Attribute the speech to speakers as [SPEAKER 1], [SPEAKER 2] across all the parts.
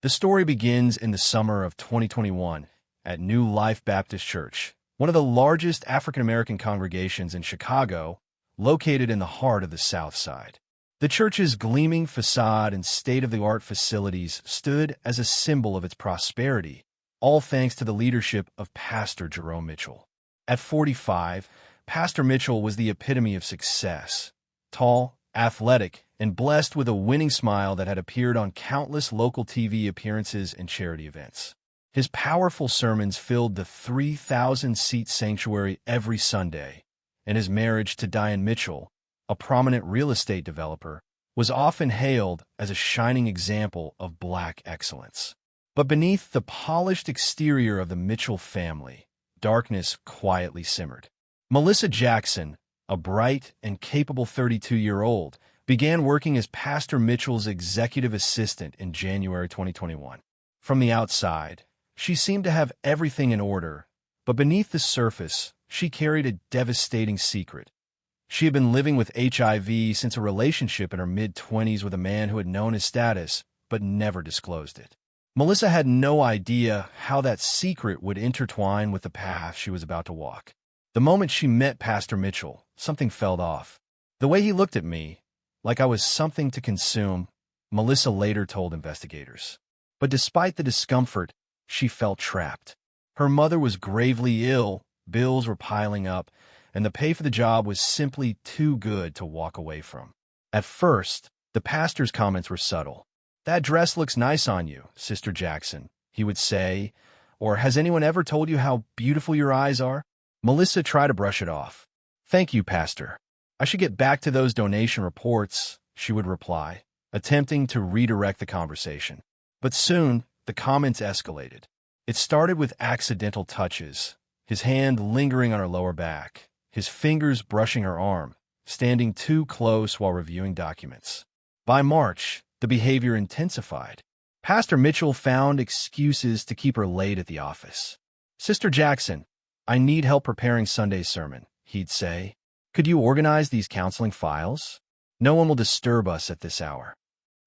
[SPEAKER 1] The story begins in the summer of 2021 at New Life Baptist Church, one of the largest African-American congregations in Chicago, located in the heart of the South Side. The church's gleaming facade and state-of-the-art facilities stood as a symbol of its prosperity, all thanks to the leadership of Pastor Jerome Mitchell. At 45, Pastor Mitchell was the epitome of success. Tall, athletic, and blessed with a winning smile that had appeared on countless local TV appearances and charity events. His powerful sermons filled the 3,000-seat sanctuary every Sunday, and his marriage to Diane Mitchell, a prominent real estate developer, was often hailed as a shining example of Black excellence. But beneath the polished exterior of the Mitchell family, darkness quietly simmered. Melissa Jackson, a bright and capable 32-year-old, began working as Pastor Mitchell's executive assistant in January 2021. From the outside, she seemed to have everything in order, but beneath the surface, she carried a devastating secret. She had been living with HIV since a relationship in her mid-20s with a man who had known his status, but never disclosed it. Melissa had no idea how that secret would intertwine with the path she was about to walk. The moment she met Pastor Mitchell, something fell off. The way he looked at me, like I was something to consume, Melissa later told investigators. But despite the discomfort, she felt trapped. Her mother was gravely ill, bills were piling up, and the pay for the job was simply too good to walk away from. At first, the pastor's comments were subtle. "That dress looks nice on you, Sister Jackson," he would say, or "Has anyone ever told you how beautiful your eyes are?" Melissa tried to brush it off. "Thank you, Pastor. I should get back to those donation reports," she would reply, attempting to redirect the conversation. But soon, the comments escalated. It started with accidental touches, his hand lingering on her lower back, his fingers brushing her arm, standing too close while reviewing documents. By March, the behavior intensified. Pastor Mitchell found excuses to keep her late at the office. "Sister Jackson, I need help preparing Sunday's sermon," he'd say. "Could you organize these counseling files? No one will disturb us at this hour."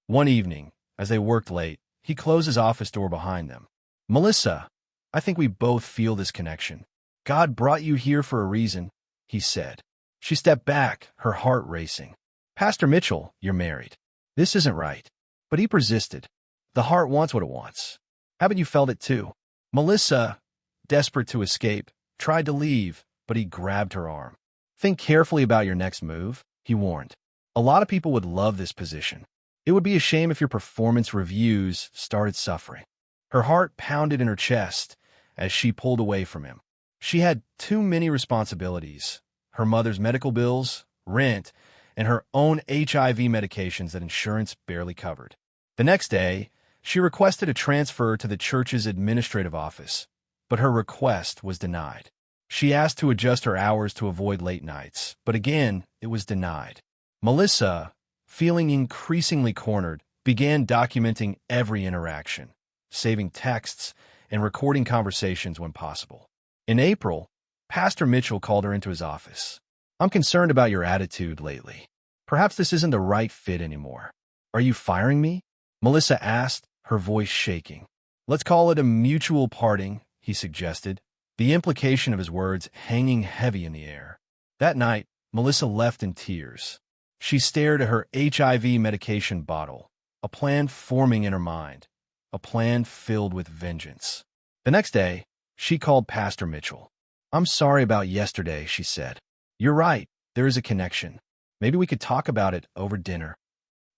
[SPEAKER 1] One evening, as they worked late, he closed his office door behind them. "Melissa, I think we both feel this connection. God brought you here for a reason," he said. She stepped back, her heart racing. "Pastor Mitchell, you're married. This isn't right." But he persisted. "The heart wants what it wants. Haven't you felt it too?" Melissa, desperate to escape, tried to leave, but he grabbed her arm. "Think carefully about your next move," he warned. "A lot of people would love this position. It would be a shame if your performance reviews started suffering." Her heart pounded in her chest as she pulled away from him. She had too many responsibilities: her mother's medical bills, rent, and her own HIV medications that insurance barely covered. The next day, she requested a transfer to the church's administrative office, but her request was denied. She asked to adjust her hours to avoid late nights, but again, it was denied. Melissa, feeling increasingly cornered, began documenting every interaction, saving texts and recording conversations when possible. In April, Pastor Mitchell called her into his office. "I'm concerned about your attitude lately. Perhaps this isn't the right fit anymore. Are you firing me?" Melissa asked, her voice shaking. "Let's call it a mutual parting," he suggested, the implication of his words hanging heavy in the air. That night, Melissa left in tears. She stared at her HIV medication bottle, a plan forming in her mind, a plan filled with vengeance. The next day, she called Pastor Mitchell. "I'm sorry about yesterday," she said. "You're right, there is a connection. Maybe we could talk about it over dinner."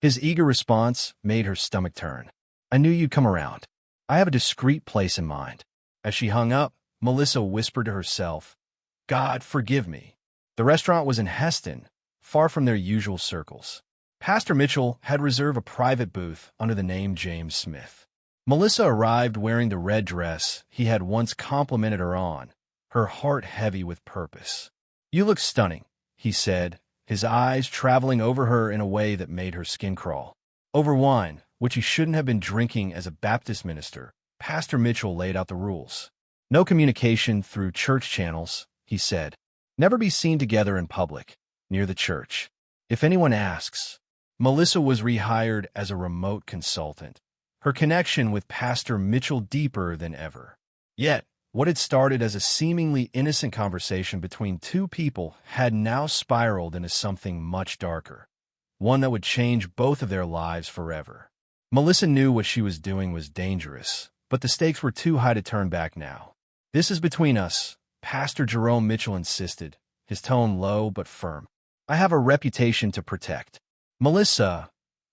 [SPEAKER 1] His eager response made her stomach turn. "I knew you'd come around. I have a discreet place in mind." As she hung up, Melissa whispered to herself, "God, forgive me." The restaurant was in Heston, far from their usual circles. Pastor Mitchell had reserved a private booth under the name James Smith. Melissa arrived wearing the red dress he had once complimented her on, her heart heavy with purpose. "You look stunning," he said, his eyes traveling over her in a way that made her skin crawl. Over wine, which he shouldn't have been drinking as a Baptist minister, Pastor Mitchell laid out the rules. "No communication through church channels," he said. "Never be seen together in public, near the church. If anyone asks," Melissa was rehired as a remote consultant, her connection with Pastor Mitchell deeper than ever. Yet, what had started as a seemingly innocent conversation between two people had now spiraled into something much darker, one that would change both of their lives forever. Melissa knew what she was doing was dangerous, but the stakes were too high to turn back now. "This is between us," Pastor Jerome Mitchell insisted, his tone low but firm. "I have a reputation to protect." Melissa,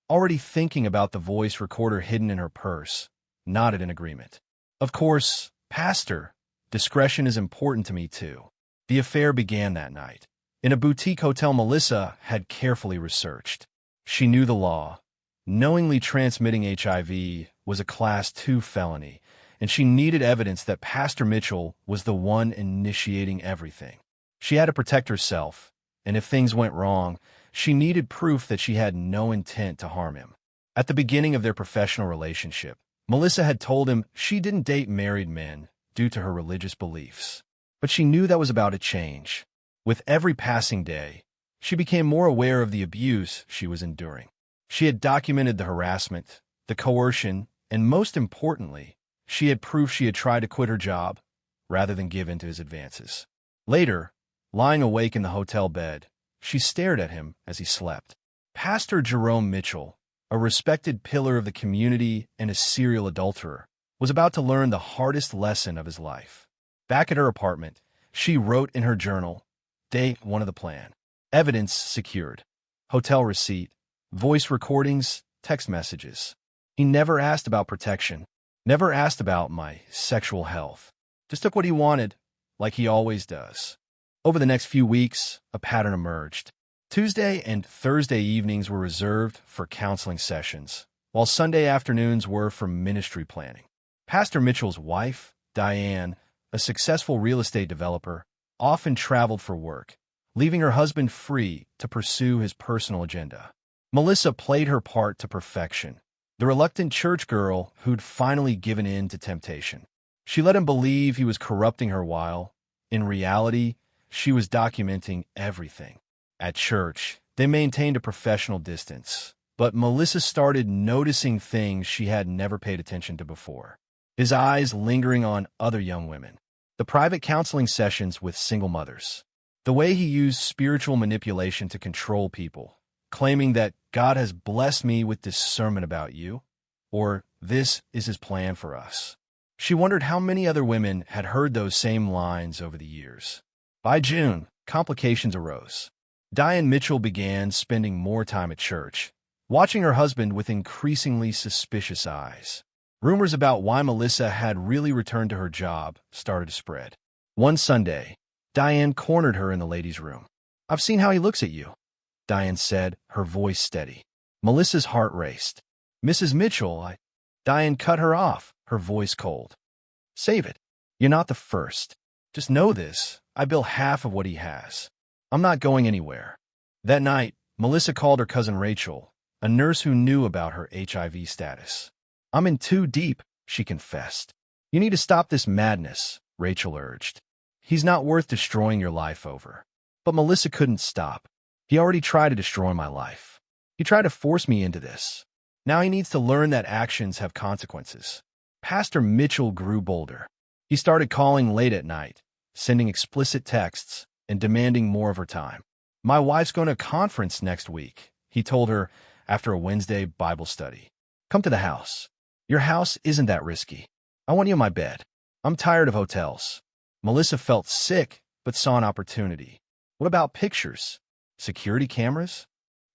[SPEAKER 1] already thinking about the voice recorder hidden in her purse, nodded in agreement. "Of course, Pastor, discretion is important to me too." The affair began that night, in a boutique hotel Melissa had carefully researched. She knew the law. Knowingly transmitting HIV was a Class 2 felony, and she needed evidence that Pastor Mitchell was the one initiating everything. She had to protect herself, and if things went wrong, she needed proof that she had no intent to harm him. At the beginning of their professional relationship, Melissa had told him she didn't date married men due to her religious beliefs. But she knew that was about to change. With every passing day, she became more aware of the abuse she was enduring. She had documented the harassment, the coercion, and most importantly, she had proof she had tried to quit her job rather than give in to his advances. Later, lying awake in the hotel bed, she stared at him as he slept. Pastor Jerome Mitchell, a respected pillar of the community and a serial adulterer, was about to learn the hardest lesson of his life. Back at her apartment, she wrote in her journal, Day 1 of the plan. Evidence secured. Hotel receipt, voice recordings, text messages. He never asked about protection, never asked about my sexual health. Just took what he wanted, like he always does. Over the next few weeks, a pattern emerged. Tuesday and Thursday evenings were reserved for counseling sessions, while Sunday afternoons were for ministry planning. Pastor Mitchell's wife, Diane, a successful real estate developer, often traveled for work, leaving her husband free to pursue his personal agenda. Melissa played her part to perfection, the reluctant church girl who'd finally given in to temptation. She let him believe he was corrupting her while, in reality, she was documenting everything. At church, they maintained a professional distance, but Melissa started noticing things she had never paid attention to before. His eyes lingering on other young women, the private counseling sessions with single mothers, the way he used spiritual manipulation to control people, claiming that God has blessed me with discernment about you, or this is his plan for us. She wondered how many other women had heard those same lines over the years. By June, complications arose. Diane Mitchell began spending more time at church, watching her husband with increasingly suspicious eyes. Rumors about why Melissa had really returned to her job started to spread. One Sunday, Diane cornered her in the ladies' room. "I've seen how he looks at you," Diane said, her voice steady. Melissa's heart raced. "Mrs. Mitchell, Diane cut her off, her voice cold. "Save it. You're not the first. Just know this, I bill half of what he has. I'm not going anywhere." That night, Melissa called her cousin Rachel, a nurse who knew about her HIV status. "I'm in too deep," she confessed. "You need to stop this madness," Rachel urged. "He's not worth destroying your life over." But Melissa couldn't stop. "He already tried to destroy my life. He tried to force me into this. Now he needs to learn that actions have consequences." Pastor Mitchell grew bolder. He started calling late at night, sending explicit texts, and demanding more of her time. "My wife's going to a conference next week," he told her after a Wednesday Bible study. "Come to the house. Your house isn't that risky. I want you in my bed. I'm tired of hotels." Melissa felt sick, but saw an opportunity. "What about pictures? Security cameras?"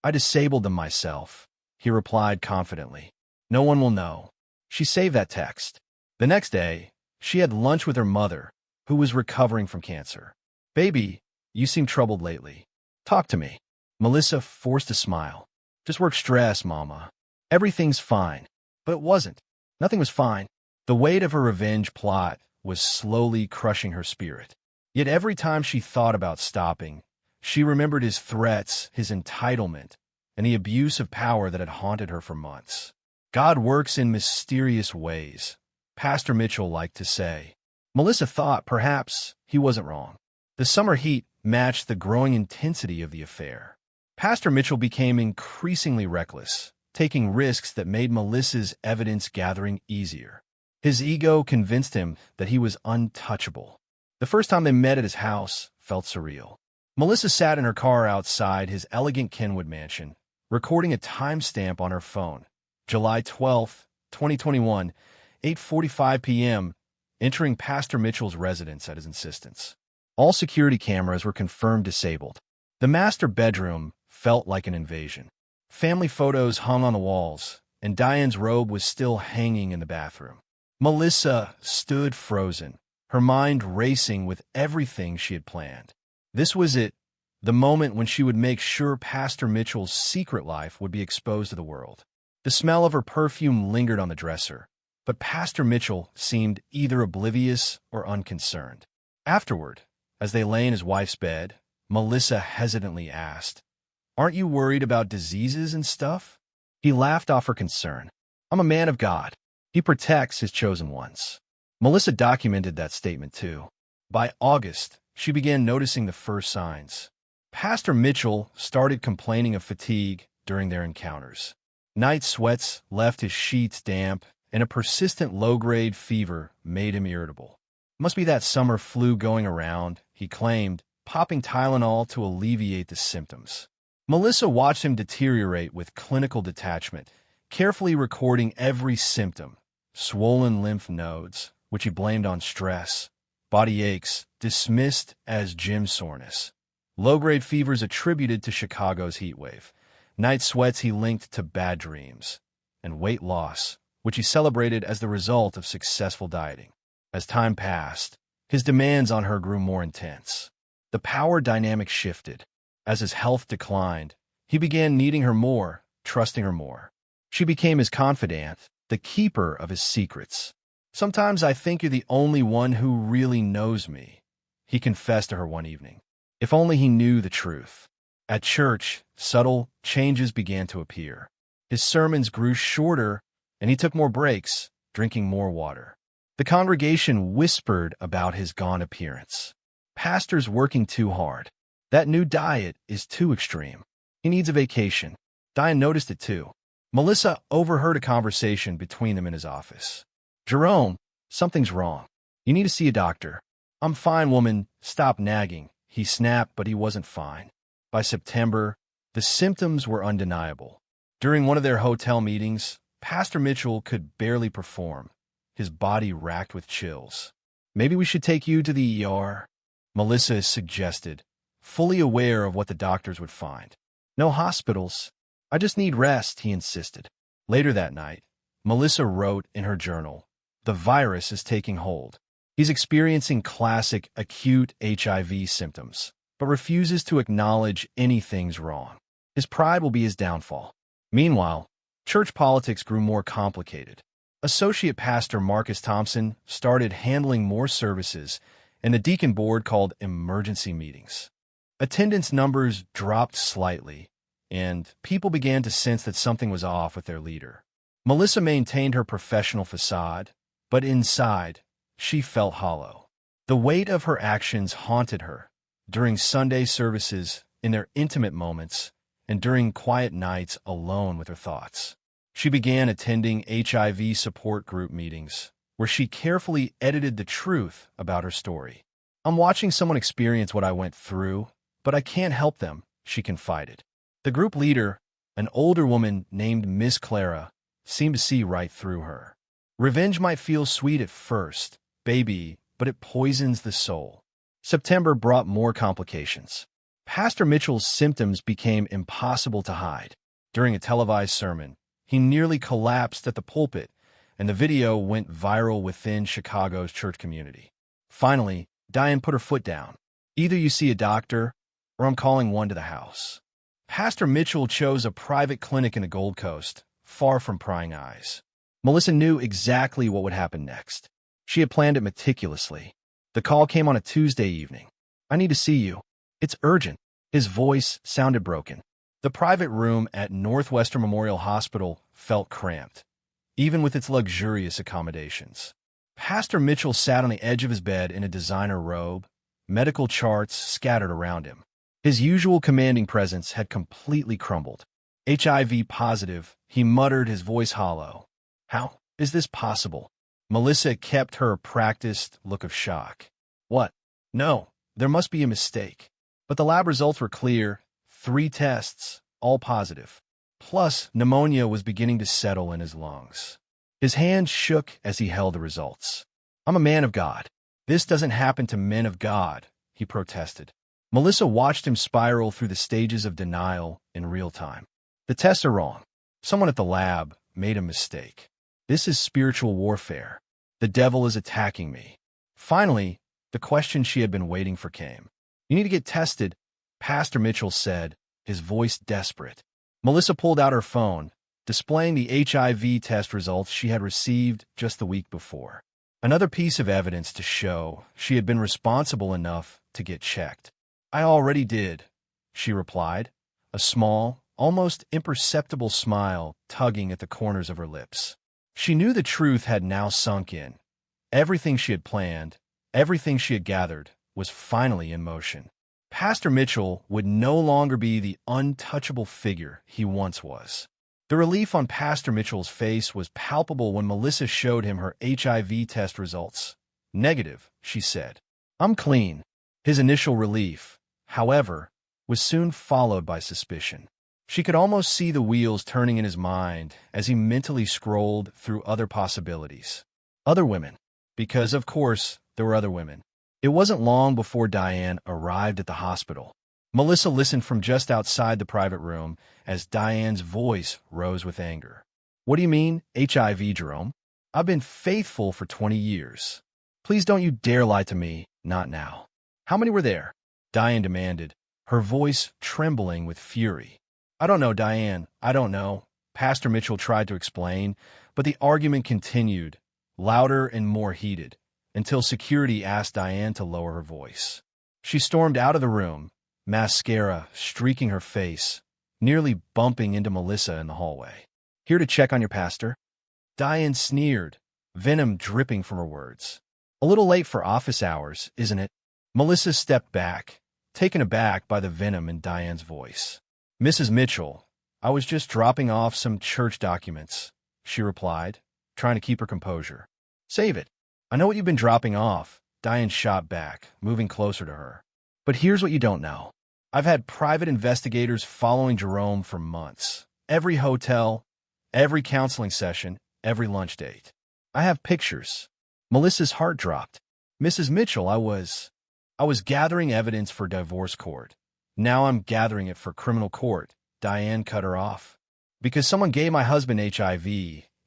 [SPEAKER 1] "I disabled them myself," he replied confidently. "No one will know." She saved that text. The next day, she had lunch with her mother, who was recovering from cancer. "Baby, you seem troubled lately. Talk to me." Melissa forced a smile. "Just work stress, Mama. Everything's fine." But it wasn't. Nothing was fine. The weight of her revenge plot was slowly crushing her spirit. Yet every time she thought about stopping, she remembered his threats, his entitlement, and the abuse of power that had haunted her for months. God works in mysterious ways, Pastor Mitchell liked to say. Melissa thought perhaps he wasn't wrong. The summer heat matched the growing intensity of the affair. Pastor Mitchell became increasingly reckless, taking risks that made Melissa's evidence gathering easier. His ego convinced him that he was untouchable. The first time they met at his house felt surreal. Melissa sat in her car outside his elegant Kenwood mansion, recording a timestamp on her phone. July 12, 2021, 8:45 p.m., entering Pastor Mitchell's residence at his insistence. All security cameras were confirmed disabled. The master bedroom felt like an invasion. Family photos hung on the walls, and Diane's robe was still hanging in the bathroom. Melissa stood frozen, her mind racing with everything she had planned. This was it, the moment when she would make sure Pastor Mitchell's secret life would be exposed to the world. The smell of her perfume lingered on the dresser, but Pastor Mitchell seemed either oblivious or unconcerned. Afterward, as they lay in his wife's bed, Melissa hesitantly asked, "Aren't you worried about diseases and stuff?" He laughed off her concern. "I'm a man of God. He protects his chosen ones." Melissa documented that statement too. By August, she began noticing the first signs. Pastor Mitchell started complaining of fatigue during their encounters. Night sweats left his sheets damp, and a persistent low-grade fever made him irritable. "It must be that summer flu going around," he claimed, popping Tylenol to alleviate the symptoms. Melissa watched him deteriorate with clinical detachment, carefully recording every symptom: swollen lymph nodes, which he blamed on stress; body aches, dismissed as gym soreness; low-grade fevers attributed to Chicago's heat wave; night sweats he linked to bad dreams; and weight loss, which he celebrated as the result of successful dieting. As time passed, his demands on her grew more intense. The power dynamic shifted. As his health declined, he began needing her more, trusting her more. She became his confidant, the keeper of his secrets. "Sometimes I think you're the only one who really knows me," he confessed to her one evening. If only he knew the truth. At church, subtle changes began to appear. His sermons grew shorter, and he took more breaks, drinking more water. The congregation whispered about his gaunt appearance. "Pastor's working too hard. That new diet is too extreme. He needs a vacation." Diane noticed it too. Melissa overheard a conversation between them in his office. "Jerome, something's wrong. You need to see a doctor." "I'm fine, woman. Stop nagging," he snapped, but he wasn't fine. By September, the symptoms were undeniable. During one of their hotel meetings, Pastor Mitchell could barely perform, his body racked with chills. "Maybe we should take you to the ER," Melissa suggested, fully aware of what the doctors would find. "No hospitals. I just need rest," he insisted. Later that night, Melissa wrote in her journal, "The virus is taking hold. He's experiencing classic acute HIV symptoms, but refuses to acknowledge anything's wrong. His pride will be his downfall." Meanwhile, church politics grew more complicated. Associate Pastor Marcus Thompson started handling more services, and the deacon board called emergency meetings. Attendance numbers dropped slightly, and people began to sense that something was off with their leader. Melissa maintained her professional facade, but inside, she felt hollow. The weight of her actions haunted her, during Sunday services, in their intimate moments, and during quiet nights alone with her thoughts. She began attending HIV support group meetings, where she carefully edited the truth about her story. "I'm watching someone experience what I went through, but I can't help them," she confided. The group leader, an older woman named Miss Clara, seemed to see right through her. "Revenge might feel sweet at first, baby, but it poisons the soul." September brought more complications. Pastor Mitchell's symptoms became impossible to hide. During a televised sermon, he nearly collapsed at the pulpit, and the video went viral within Chicago's church community. Finally, Diane put her foot down. "Either you see a doctor, or I'm calling one to the house." Pastor Mitchell chose a private clinic in the Gold Coast, far from prying eyes. Melissa knew exactly what would happen next. She had planned it meticulously. The call came on a Tuesday evening. "I need to see you. It's urgent." His voice sounded broken. The private room at Northwestern Memorial Hospital felt cramped, even with its luxurious accommodations. Pastor Mitchell sat on the edge of his bed in a designer robe, medical charts scattered around him. His usual commanding presence had completely crumbled. HIV positive, he muttered, his voice hollow. How is this possible? Melissa kept her practiced look of shock. What? No, there must be a mistake. But the lab results were clear. 3 tests, all positive. Plus, pneumonia was beginning to settle in his lungs. His hand shook as he held the results. I'm a man of God. This doesn't happen to men of God, he protested. Melissa watched him spiral through the stages of denial in real time. The tests are wrong. Someone at the lab made a mistake. This is spiritual warfare. The devil is attacking me. Finally, the question she had been waiting for came. You need to get tested, Pastor Mitchell said, his voice desperate. Melissa pulled out her phone, displaying the HIV test results she had received just the week before. Another piece of evidence to show she had been responsible enough to get checked. I already did, she replied, a small, almost imperceptible smile tugging at the corners of her lips. She knew the truth had now sunk in. Everything she had planned, everything she had gathered, was finally in motion. Pastor Mitchell would no longer be the untouchable figure he once was. The relief on Pastor Mitchell's face was palpable when Melissa showed him her HIV test results. Negative, she said. I'm clean. His initial relief, however, was soon followed by suspicion. She could almost see the wheels turning in his mind as he mentally scrolled through other possibilities. Other women. Because, of course, there were other women. It wasn't long before Diane arrived at the hospital. Melissa listened from just outside the private room as Diane's voice rose with anger. What do you mean, HIV, Jerome? I've been faithful for 20 years. Please don't you dare lie to me, not now. How many were there? Diane demanded, her voice trembling with fury. I don't know, Diane, I don't know. Pastor Mitchell tried to explain, but the argument continued, louder and more heated, until security asked Diane to lower her voice. She stormed out of the room, mascara streaking her face, nearly bumping into Melissa in the hallway. Here to check on your pastor? Diane sneered, venom dripping from her words. A little late for office hours, isn't it? Melissa stepped back, taken aback by the venom in Diane's voice. Mrs. Mitchell, I was just dropping off some church documents, she replied, trying to keep her composure. Save it. I know what you've been dropping off, Diane shot back, moving closer to her. But here's what you don't know. I've had private investigators following Jerome for months. Every hotel, every counseling session, every lunch date. I have pictures. Melissa's heart dropped. Mrs. Mitchell, I was gathering evidence for divorce court. Now I'm gathering it for criminal court. Diane cut her off. Because someone gave my husband HIV,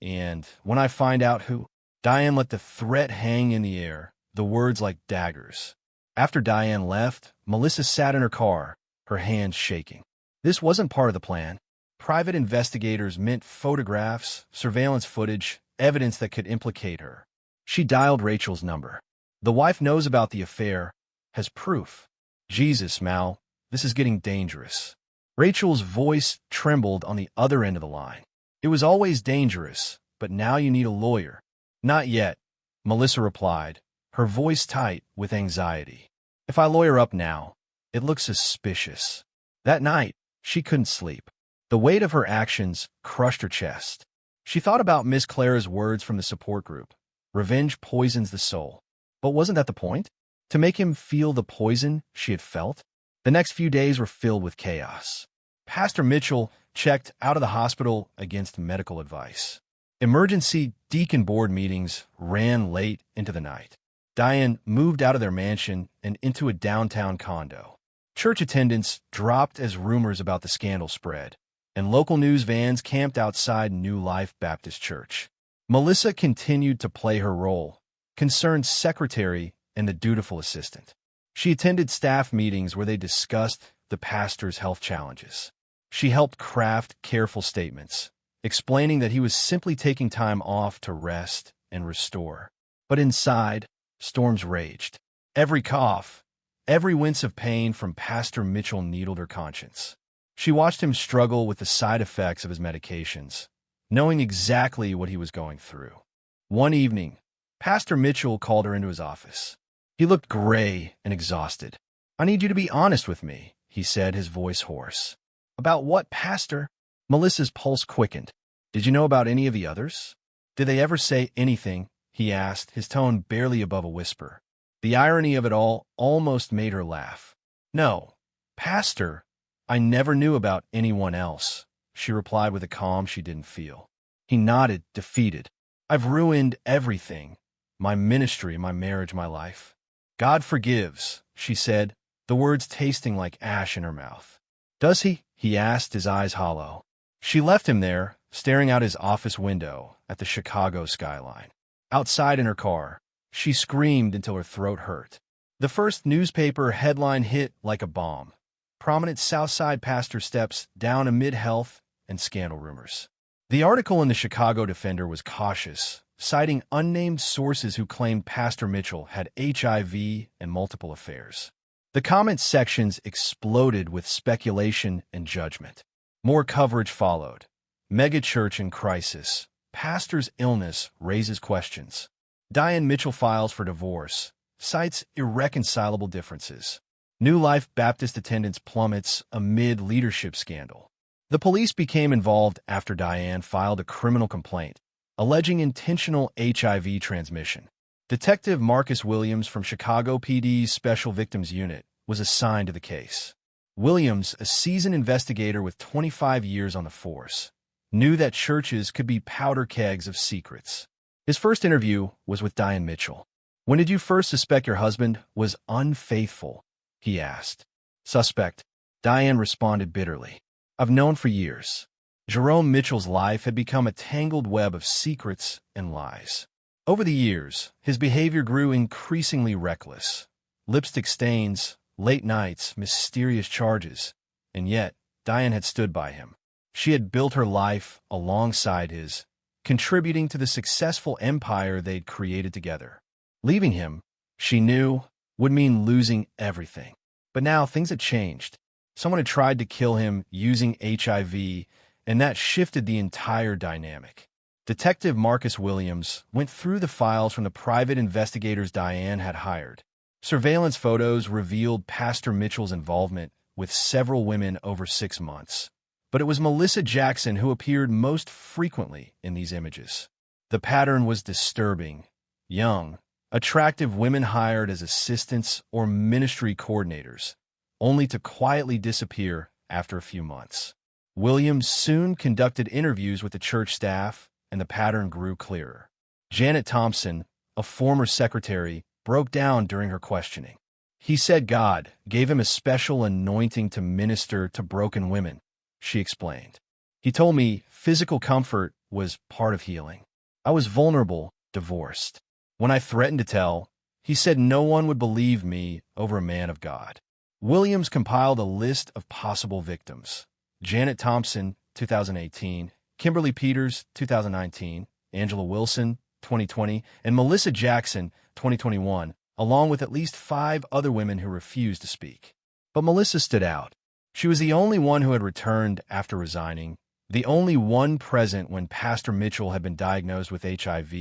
[SPEAKER 1] and when I find out who... Diane let the threat hang in the air, the words like daggers. After Diane left, Melissa sat in her car, her hands shaking. This wasn't part of the plan. Private investigators meant photographs, surveillance footage, evidence that could implicate her. She dialed Rachel's number. The wife knows about the affair, has proof. Jesus, Mal, this is getting dangerous. Rachel's voice trembled on the other end of the line. It was always dangerous, but now you need a lawyer. Not yet, Melissa replied, her voice tight with anxiety. If I lawyer up now, it looks suspicious. That night, she couldn't sleep. The weight of her actions crushed her chest. She thought about Miss Clara's words from the support group. Revenge poisons the soul. But wasn't that the point? To make him feel the poison she had felt? The next few days were filled with chaos. Pastor Mitchell checked out of the hospital against medical advice. Emergency deacon board meetings ran late into the night. Diane moved out of their mansion and into a downtown condo. Church attendance dropped as rumors about the scandal spread, and local news vans camped outside New Life Baptist Church. Melissa continued to play her role, concerned secretary and the dutiful assistant. She attended staff meetings where they discussed the pastor's health challenges. She helped craft careful statements, explaining that he was simply taking time off to rest and restore. But inside, storms raged. Every cough, every wince of pain from Pastor Mitchell needled her conscience. She watched him struggle with the side effects of his medications, knowing exactly what he was going through. One evening, Pastor Mitchell called her into his office. He looked gray and exhausted. I need you to be honest with me, he said, his voice hoarse. About what, Pastor? Melissa's pulse quickened. Did you know about any of the others? Did they ever say anything? He asked, his tone barely above a whisper. The irony of it all almost made her laugh. No, Pastor, I never knew about anyone else, she replied with a calm she didn't feel. He nodded, defeated. I've ruined everything. My ministry, my marriage, my life. God forgives, she said, the words tasting like ash in her mouth. Does he? He asked, his eyes hollow. She left him there, staring out his office window at the Chicago skyline. Outside in her car, she screamed until her throat hurt. The first newspaper headline hit like a bomb. Prominent Southside pastor steps down amid health and scandal rumors. The article in the Chicago Defender was cautious, citing unnamed sources who claimed Pastor Mitchell had HIV and multiple affairs. The comment sections exploded with speculation and judgment. More coverage followed. Megachurch in crisis. Pastor's illness raises questions. Diane Mitchell files for divorce. Cites irreconcilable differences. New Life Baptist attendance plummets amid leadership scandal. The police became involved after Diane filed a criminal complaint, alleging intentional HIV transmission. Detective Marcus Williams from Chicago PD's Special Victims Unit was assigned to the case. Williams, a seasoned investigator with 25 years on the force, knew that churches could be powder kegs of secrets. His first interview was with Diane Mitchell. When did you first suspect your husband was unfaithful? He asked. Suspect. Diane responded bitterly. I've known for years. Jerome Mitchell's life had become a tangled web of secrets and lies. Over the years, his behavior grew increasingly reckless. Lipstick stains, late nights, mysterious charges. And yet, Diane had stood by him. She had built her life alongside his, contributing to the successful empire they'd created together. Leaving him, she knew, would mean losing everything. But now things had changed. Someone had tried to kill him using HIV, and that shifted the entire dynamic. Detective Marcus Williams went through the files from the private investigators Diane had hired. Surveillance photos revealed Pastor Mitchell's involvement with several women over 6 months. But it was Melissa Jackson who appeared most frequently in these images. The pattern was disturbing. Young, attractive women hired as assistants or ministry coordinators, only to quietly disappear after a few months. Williams soon conducted interviews with the church staff, and the pattern grew clearer. Janet Thompson, a former secretary, broke down during her questioning. He said God gave him a special anointing to minister to broken women, she explained. He told me physical comfort was part of healing. I was vulnerable, divorced. When I threatened to tell, he said no one would believe me over a man of God. Williams compiled a list of possible victims. Janet Thompson, 2018, Kimberly Peters, 2019, Angela Wilson, 2020, and Melissa Jackson, 2021, along with at least 5 other women who refused to speak. But Melissa stood out. She was the only one who had returned after resigning, the only one present when Pastor Mitchell had been diagnosed with HIV,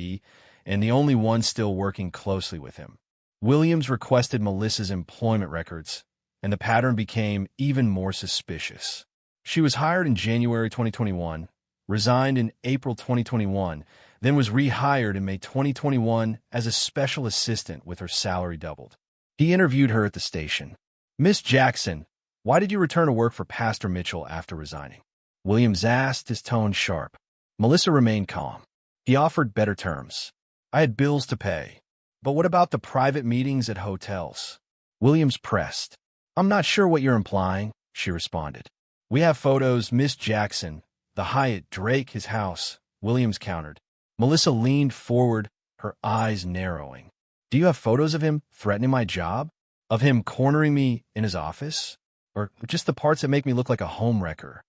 [SPEAKER 1] and the only one still working closely with him. Williams requested Melissa's employment records, and the pattern became even more suspicious. She was hired in January 2021, resigned in April 2021, then was rehired in May 2021 as a special assistant with her salary doubled. He interviewed her at the station. Miss Jackson, why did you return to work for Pastor Mitchell after resigning? Williams asked, his tone sharp. Melissa remained calm. He offered better terms. I had bills to pay. But what about the private meetings at hotels? Williams pressed. I'm not sure what you're implying, she responded. We have photos, Miss Jackson. The Hyatt, Drake, his house, Williams countered. Melissa leaned forward, her eyes narrowing. Do you have photos of him threatening my job? Of him cornering me in his office? Or just the parts that make me look like a homewrecker?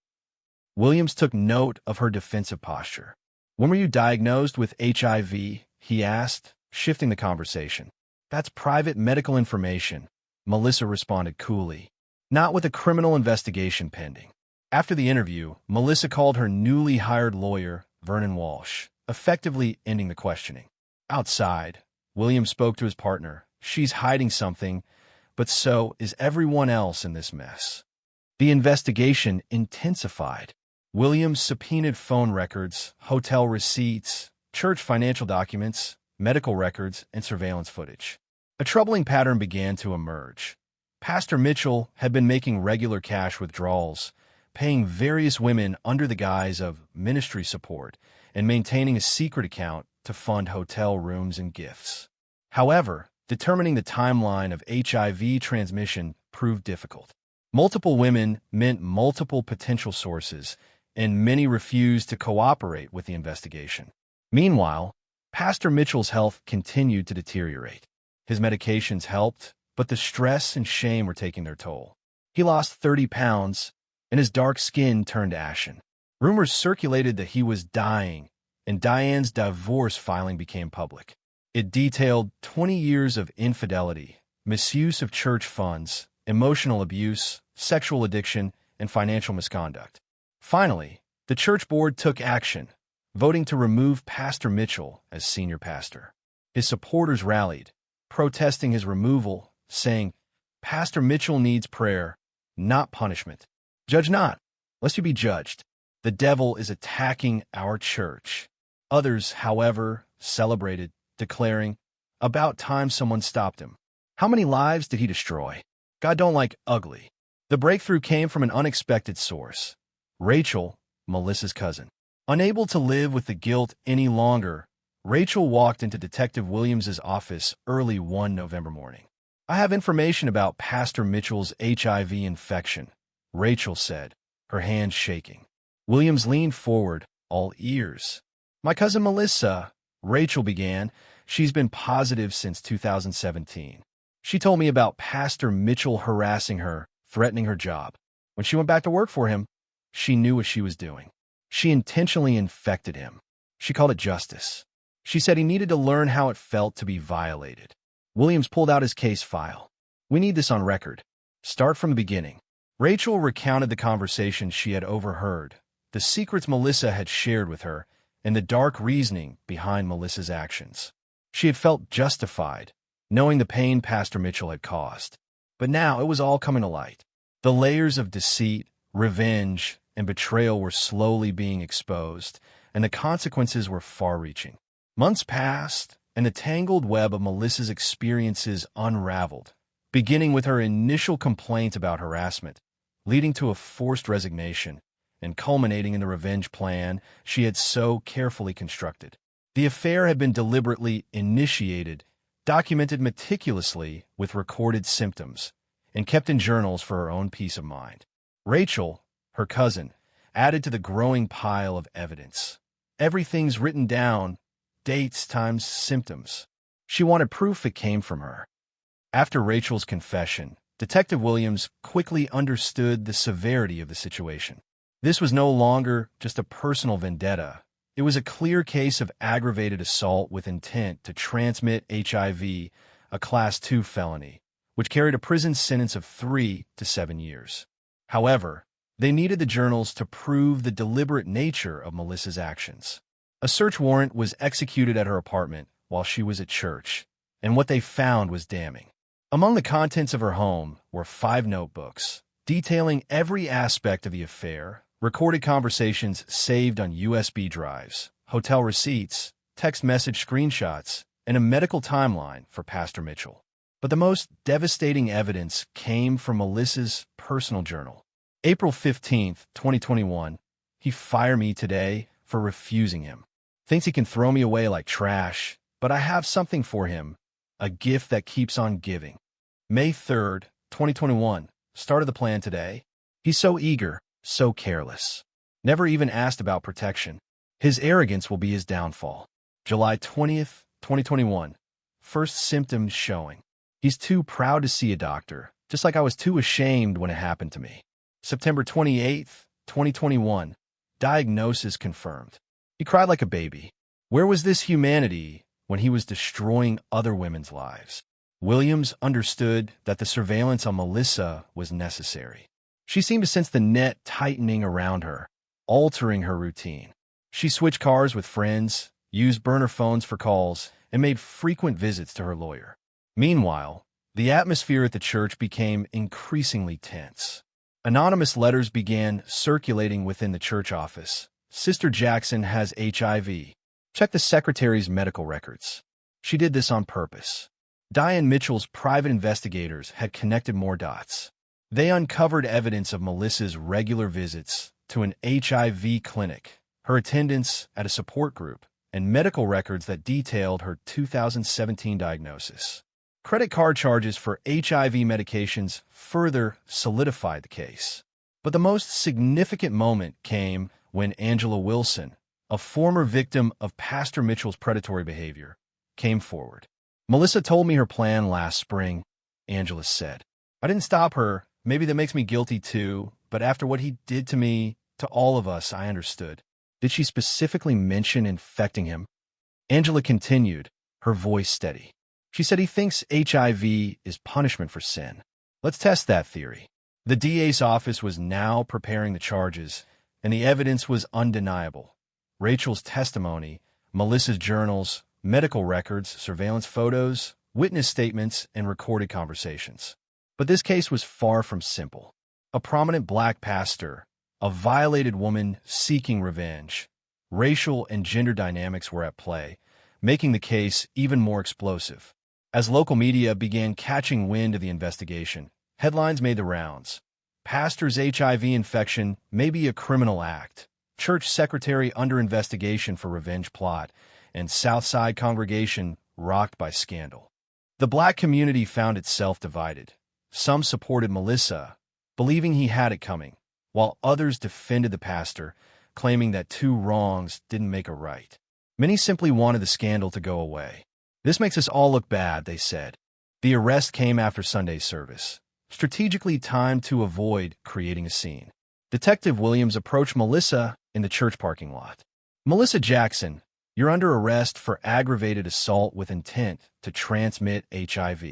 [SPEAKER 1] Williams took note of her defensive posture. When were you diagnosed with HIV? He asked, shifting the conversation. That's private medical information, Melissa responded coolly. Not with a criminal investigation pending. After the interview, Melissa called her newly hired lawyer, Vernon Walsh, effectively ending the questioning. Outside, William spoke to his partner. She's hiding something, but so is everyone else in this mess. The investigation intensified. Williams subpoenaed phone records, hotel receipts, church financial documents, medical records, and surveillance footage. A troubling pattern began to emerge. Pastor Mitchell had been making regular cash withdrawals, paying various women under the guise of ministry support, and maintaining a secret account to fund hotel rooms and gifts. However, determining the timeline of HIV transmission proved difficult. Multiple women meant multiple potential sources, and many refused to cooperate with the investigation. Meanwhile, Pastor Mitchell's health continued to deteriorate. His medications helped, but the stress and shame were taking their toll. He lost 30 pounds, and his dark skin turned ashen. Rumors circulated that he was dying, and Diane's divorce filing became public. It detailed 20 years of infidelity, misuse of church funds, emotional abuse, sexual addiction, and financial misconduct. Finally, the church board took action, voting to remove Pastor Mitchell as senior pastor. His supporters rallied, protesting his removal, saying, "Pastor Mitchell needs prayer, not punishment. Judge not, lest you be judged. The devil is attacking our church." Others, however, celebrated, declaring, "About time someone stopped him. How many lives did he destroy? God don't like ugly." The breakthrough came from an unexpected source. Rachel, Melissa's cousin. Unable to live with the guilt any longer, Rachel walked into Detective Williams's office early one November morning. "I have information about Pastor Mitchell's HIV infection," Rachel said, her hands shaking. Williams leaned forward, all ears. "My cousin Melissa," Rachel began, "she's been positive since 2017. She told me about Pastor Mitchell harassing her, threatening her job. When she went back to work for him, she knew what she was doing. She intentionally infected him. She called it justice. She said he needed to learn how it felt to be violated." Williams pulled out his case file. "We need this on record. Start from the beginning." Rachel recounted the conversation she had overheard, the secrets Melissa had shared with her, and the dark reasoning behind Melissa's actions. She had felt justified, knowing the pain Pastor Mitchell had caused. But now it was all coming to light. The layers of deceit, revenge, and betrayal were slowly being exposed, and the consequences were far-reaching. Months passed, and the tangled web of Melissa's experiences unraveled, beginning with her initial complaint about harassment, leading to a forced resignation, and culminating in the revenge plan she had so carefully constructed. The affair had been deliberately initiated, documented meticulously with recorded symptoms, and kept in journals for her own peace of mind. Rachel, her cousin, added to the growing pile of evidence. Everything's written down, dates times symptoms. She wanted proof it came from her. After Rachel's confession, Detective Williams quickly understood the severity of the situation. This was no longer just a personal vendetta. It was a clear case of aggravated assault with intent to transmit HIV, a Class II felony, which carried a prison sentence of 3 to 7 years. However, they needed the journals to prove the deliberate nature of Melissa's actions. A search warrant was executed at her apartment while she was at church, and what they found was damning. Among the contents of her home were 5 notebooks, detailing every aspect of the affair, recorded conversations saved on USB drives, hotel receipts, text message screenshots, and a medical timeline for Pastor Mitchell. But the most devastating evidence came from Melissa's personal journal. April 15th, 2021, "He fired me today for refusing him. Thinks he can throw me away like trash, but I have something for him, a gift that keeps on giving." May 3rd, 2021, started the plan today. "He's so eager, so careless. Never even asked about protection. His arrogance will be his downfall." July 20th, 2021, first symptoms showing. "He's too proud to see a doctor, just like I was too ashamed when it happened to me." September 28th, 2021, diagnosis confirmed. "He cried like a baby. Where was this humanity when he was destroying other women's lives?" Williams understood that the surveillance on Melissa was necessary. She seemed to sense the net tightening around her, altering her routine. She switched cars with friends, used burner phones for calls, and made frequent visits to her lawyer. Meanwhile, the atmosphere at the church became increasingly tense. Anonymous letters began circulating within the church office. Sister Jackson has HIV. Check the secretary's medical records. She did this on purpose. Diane Mitchell's private investigators had connected more dots. They uncovered evidence of Melissa's regular visits to an HIV clinic, her attendance at a support group, and medical records that detailed her 2017 diagnosis. Credit card charges for HIV medications further solidified the case. But the most significant moment came when Angela Wilson, a former victim of Pastor Mitchell's predatory behavior, came forward. Melissa told me her plan last spring, Angela said. I didn't stop her. Maybe that makes me guilty too, but after what he did to me, to all of us, I understood. Did she specifically mention infecting him? Angela continued, her voice steady. She said he thinks HIV is punishment for sin. Let's test that theory. The DA's office was now preparing the charges, and the evidence was undeniable. Rachel's testimony, Melissa's journals, medical records, surveillance photos, witness statements, and recorded conversations. But this case was far from simple. A prominent black pastor, a violated woman seeking revenge. Racial and gender dynamics were at play, making the case even more explosive. As local media began catching wind of the investigation, headlines made the rounds. Pastor's HIV infection may be a criminal act. Church secretary under investigation for revenge plot, and Southside congregation rocked by scandal. The black community found itself divided. Some supported Melissa, believing he had it coming, while others defended the pastor, claiming that two wrongs didn't make a right. Many simply wanted the scandal to go away. This makes us all look bad, they said. The arrest came after Sunday's service, strategically timed to avoid creating a scene. Detective Williams approached Melissa in the church parking lot. Melissa Jackson, you're under arrest for aggravated assault with intent to transmit HIV.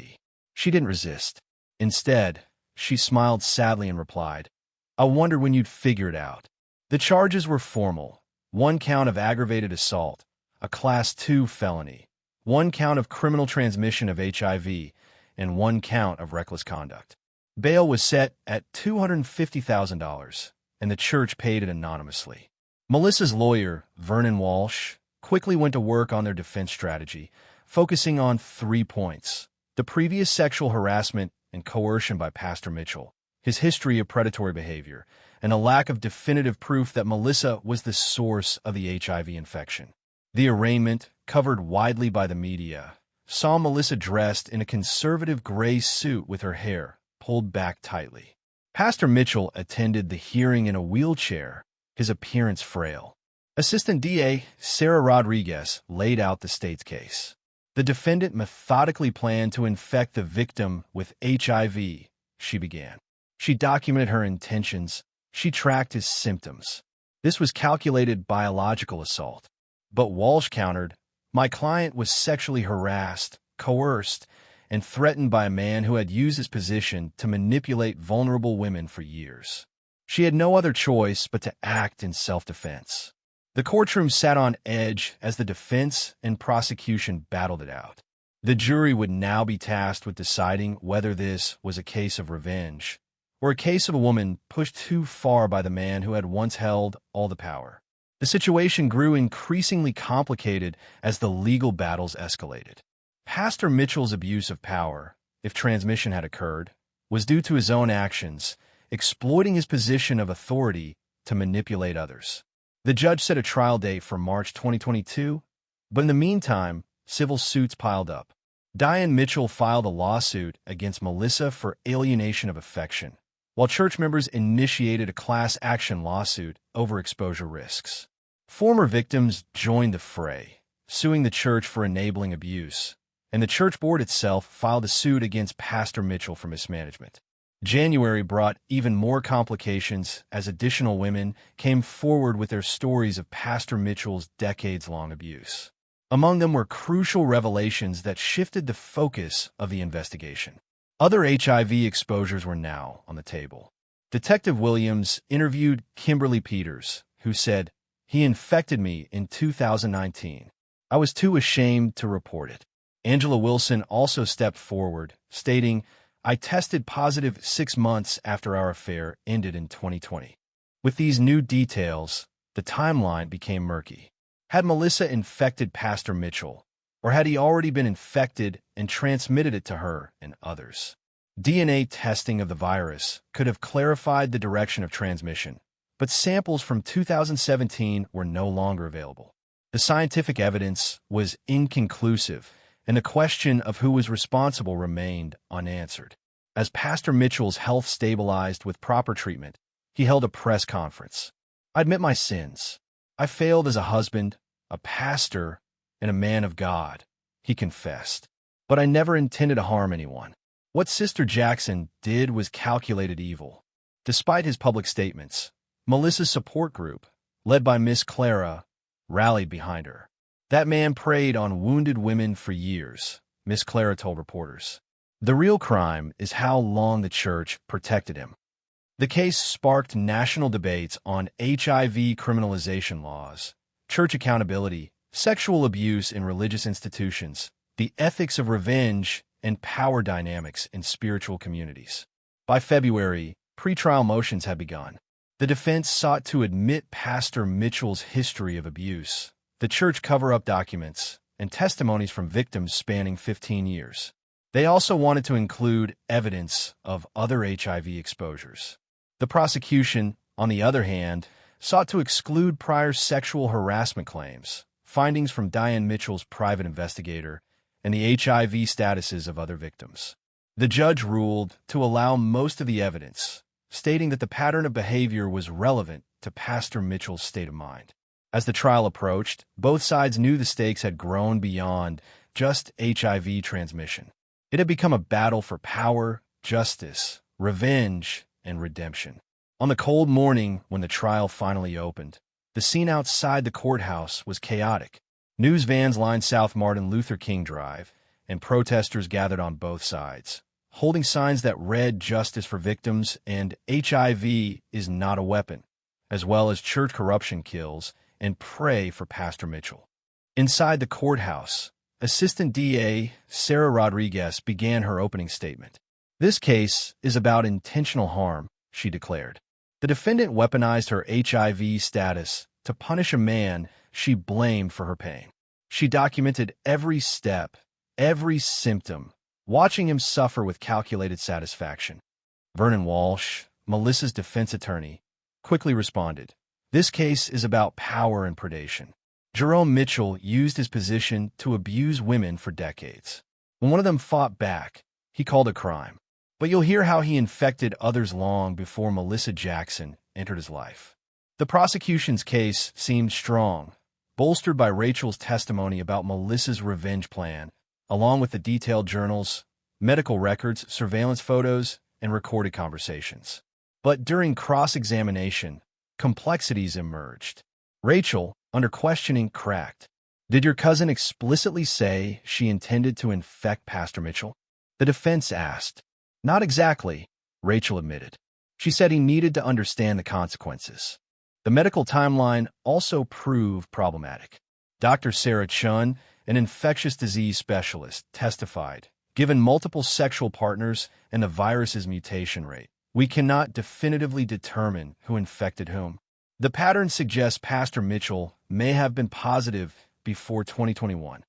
[SPEAKER 1] She didn't resist. Instead, she smiled sadly and replied, I wondered when you'd figure it out. The charges were formal. 1 count of aggravated assault, a Class 2 felony, 1 count of criminal transmission of HIV, and 1 count of reckless conduct. Bail was set at $250,000, and the church paid it anonymously. Melissa's lawyer, Vernon Walsh, quickly went to work on their defense strategy, focusing on 3 points: the previous sexual harassment and coercion by Pastor Mitchell, his history of predatory behavior, and a lack of definitive proof that Melissa was the source of the HIV infection. The arraignment, covered widely by the media, saw Melissa dressed in a conservative gray suit with her hair pulled back tightly. Pastor Mitchell attended the hearing in a wheelchair, his appearance frail. Assistant DA Sarah Rodriguez laid out the state's case. The defendant methodically planned to infect the victim with HIV, she began. She documented her intentions. She tracked his symptoms. This was calculated biological assault. But Walsh countered, my client was sexually harassed, coerced, and threatened by a man who had used his position to manipulate vulnerable women for years. She had no other choice but to act in self-defense. The courtroom sat on edge as the defense and prosecution battled it out. The jury would now be tasked with deciding whether this was a case of revenge or a case of a woman pushed too far by the man who had once held all the power. The situation grew increasingly complicated as the legal battles escalated. Pastor Mitchell's abuse of power, if transmission had occurred, was due to his own actions, exploiting his position of authority to manipulate others. The judge set a trial date for March 2022, but in the meantime, civil suits piled up. Diane Mitchell filed a lawsuit against Melissa for alienation of affection, while church members initiated a class action lawsuit over exposure risks. Former victims joined the fray, suing the church for enabling abuse, and the church board itself filed a suit against Pastor Mitchell for mismanagement. January brought even more complications as additional women came forward with their stories of Pastor Mitchell's decades-long abuse. Among them were crucial revelations that shifted the focus of the investigation. Other HIV exposures were now on the table. Detective Williams interviewed Kimberly Peters, who said, he infected me in 2019. I was too ashamed to report it. Angela Wilson also stepped forward, stating, I tested positive 6 months after our affair ended in 2020. With these new details, the timeline became murky. Had Melissa infected Pastor Mitchell, or had he already been infected and transmitted it to her and others? DNA testing of the virus could have clarified the direction of transmission, but samples from 2017 were no longer available. The scientific evidence was inconclusive, and the question of who was responsible remained unanswered. As Pastor Mitchell's health stabilized with proper treatment, he held a press conference. "I admit my sins. I failed as a husband, a pastor, and a man of God," he confessed. "But I never intended to harm anyone. What Sister Jackson did was calculated evil." Despite his public statements, Melissa's support group, led by Miss Clara, rallied behind her. "That man preyed on wounded women for years," Miss Clara told reporters. "The real crime is how long the church protected him." The case sparked national debates on HIV criminalization laws, church accountability, sexual abuse in religious institutions, the ethics of revenge, and power dynamics in spiritual communities. By February, pretrial motions had begun. The defense sought to admit Pastor Mitchell's history of abuse, the church cover-up documents, and testimonies from victims spanning 15 years. They also wanted to include evidence of other HIV exposures. The prosecution, on the other hand, sought to exclude prior sexual harassment claims, findings from Diane Mitchell's private investigator, and the HIV statuses of other victims. The judge ruled to allow most of the evidence, stating that the pattern of behavior was relevant to Pastor Mitchell's state of mind. As the trial approached, both sides knew the stakes had grown beyond just HIV transmission. It had become a battle for power, justice, revenge, and redemption. On the cold morning when the trial finally opened, the scene outside the courthouse was chaotic. News vans lined South Martin Luther King Drive, and protesters gathered on both sides, holding signs that read "Justice for Victims" and "HIV is not a weapon," as well as "Church corruption kills" and "Pray for Pastor Mitchell." Inside the courthouse, Assistant DA Sarah Rodriguez began her opening statement. "This case is about intentional harm," she declared. The defendant weaponized her HIV status to punish a man she blamed for her pain. She documented every step, every symptom, watching him suffer with calculated satisfaction. Vernon Walsh, Melissa's defense attorney, quickly responded, "This case is about power and predation. Jerome Mitchell used his position to abuse women for decades. When one of them fought back, he called it crime. But you'll hear how he infected others long before Melissa Jackson entered his life." The prosecution's case seemed strong, bolstered by Rachel's testimony about Melissa's revenge plan, along with the detailed journals, medical records, surveillance photos, and recorded conversations. But during cross-examination, complexities emerged. Rachel, under questioning, cracked. "Did your cousin explicitly say she intended to infect Pastor Mitchell?" The defense asked. "Not exactly," Rachel admitted. "She said he needed to understand the consequences." The medical timeline also proved problematic. Dr. Sarah Chun, an infectious disease specialist, testified, "Given multiple sexual partners and the virus's mutation rate, we cannot definitively determine who infected whom. The pattern suggests Pastor Mitchell may have been positive before 2021.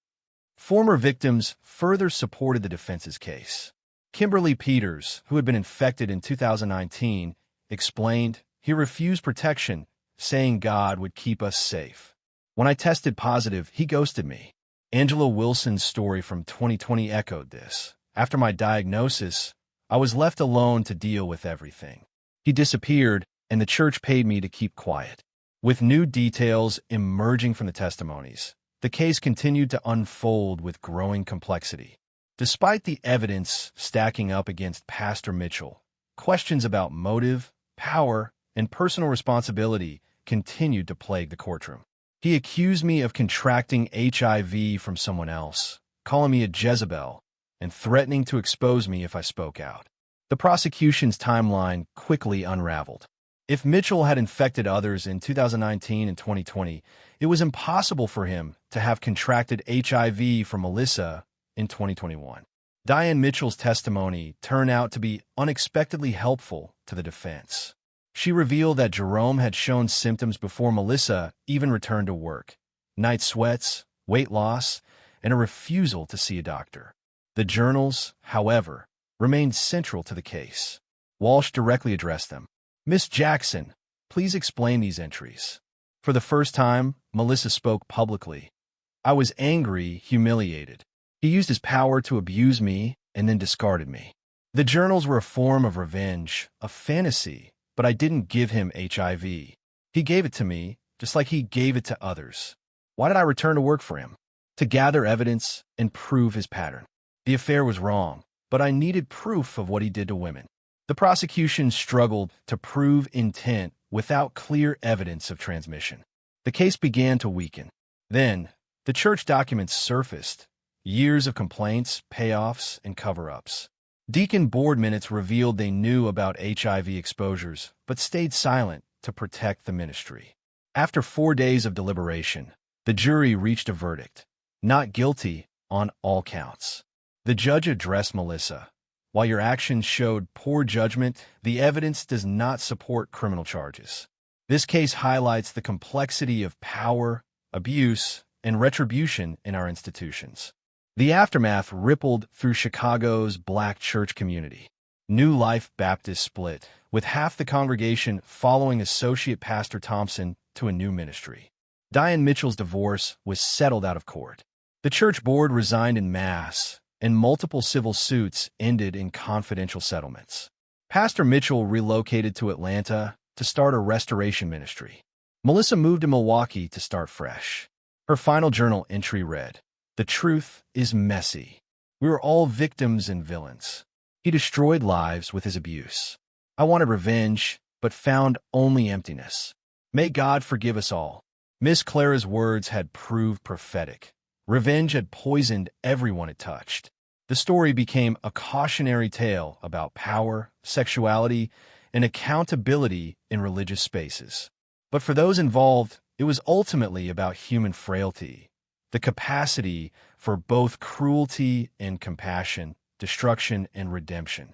[SPEAKER 1] Former victims further supported the defense's case. Kimberly Peters, who had been infected in 2019, explained, "He refused protection, saying God would keep us safe. When I tested positive, he ghosted me." Angela Wilson's story from 2020 echoed this. "After my diagnosis, I was left alone to deal with everything. He disappeared, and the church paid me to keep quiet." With new details emerging from the testimonies, the case continued to unfold with growing complexity. Despite the evidence stacking up against Pastor Mitchell, questions about motive, power, and personal responsibility continued to plague the courtroom. "He accused me of contracting HIV from someone else, calling me a Jezebel, and threatening to expose me if I spoke out." The prosecution's timeline quickly unraveled. If Mitchell had infected others in 2019 and 2020, it was impossible for him to have contracted HIV from Melissa in 2021. Diane Mitchell's testimony turned out to be unexpectedly helpful to the defense. She revealed that Jerome had shown symptoms before Melissa even returned to work: night sweats, weight loss, and a refusal to see a doctor. The journals, however, remained central to the case. Walsh directly addressed them. "Miss Jackson, please explain these entries." For the first time, Melissa spoke publicly. "I was angry, humiliated. He used his power to abuse me and then discarded me. The journals were a form of revenge, a fantasy, but I didn't give him HIV. He gave it to me, just like he gave it to others. Why did I return to work for him? To gather evidence and prove his pattern. The affair was wrong, but I needed proof of what he did to women." The prosecution struggled to prove intent without clear evidence of transmission. The case began to weaken. Then, the church documents surfaced: years of complaints, payoffs, and cover-ups. Deacon board minutes revealed they knew about HIV exposures, but stayed silent to protect the ministry. After 4 days of deliberation, the jury reached a verdict: not guilty on all counts. The judge addressed Melissa. "While your actions showed poor judgment, the evidence does not support criminal charges." This case highlights the complexity of power, abuse, and retribution in our institutions. The aftermath rippled through Chicago's Black church community. New Life Baptist split, with half the congregation following Associate Pastor Thompson to a new ministry. Diane Mitchell's divorce was settled out of court. The church board resigned en masse, and multiple civil suits ended in confidential settlements. Pastor Mitchell relocated to Atlanta to start a restoration ministry. Melissa moved to Milwaukee to start fresh. Her final journal entry read, "The truth is messy. We were all victims and villains. He destroyed lives with his abuse. I wanted revenge, but found only emptiness. May God forgive us all." Miss Clara's words had proved prophetic. Revenge had poisoned everyone it touched. The story became a cautionary tale about power, sexuality, and accountability in religious spaces. But for those involved, it was ultimately about human frailty, the capacity for both cruelty and compassion, destruction and redemption.